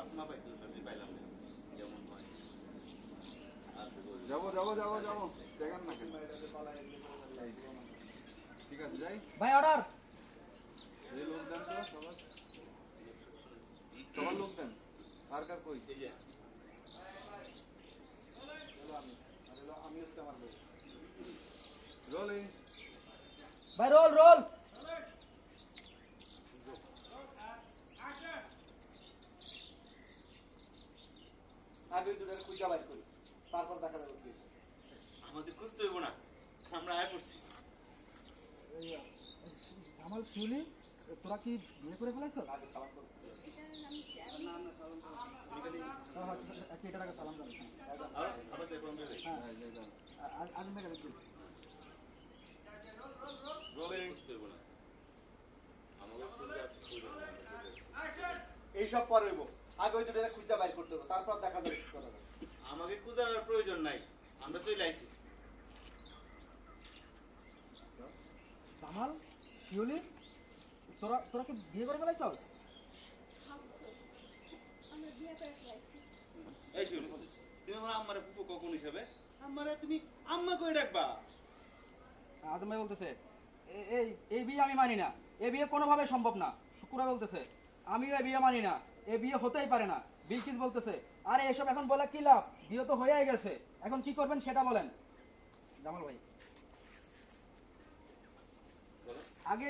আপনা পাইছো সবজি পাইলাম না যেমন হয় যাবো দেখেন না কেন ঠিক আছে যাই ভাই অর্ডার। এই লোক দেন তো সবার লোক দেন কার কার কই এই যে আমি হচ্ছে আমার লোক রোলিং ভাই রোল রোল। আগে দুটার খুঁজা বাইর করি, তারপর দেখা যাবে কি হয়েছে। আমাদের খুঁজতে হইব না আমরা আয় করছি জামাল শিউলি তোরা কি বিয়ে করে ফেলাইছ? আগে সালাম করো। এটার আগে সালাম জানাই। আবার দেখলাম যে আজম ভাই গেলেন। রোলিং খুঁজতে হইব না আমাদের এইসব পরে হইব, আগে ওই দুটার খুঁজা বাইর করতে হবে, তারপর দেখা যাবে কি করা যায়। আমাকে খুঁজার আর প্রয়োজন নাই আমরা চলে আইছি জামাল শিউলি তোরা তোরা কি বিয়ে করে ফেলাইছস? এই শুন তুমি আমার আম্মারে ফুফু কখন হিসাবে আম্মারে তুমি আম্মা কই ডাকবা আজম ভাই বলতেছে এই এই বিয়ে আমি মানি না, এই বিয়ে কোনোভাবে সম্ভব না। শুক্রা বলতেছে আমিও এই বিয়ে মানি না, এই বিয়ে হতেই পারে না। বিলকিস বলতেছে আরে এসব এখন বলে কি লাভ, বিয়ে তো হয়েই গেছে, এখন কি করবেন সেটা বলেন। জামাল ভাই বলো আগে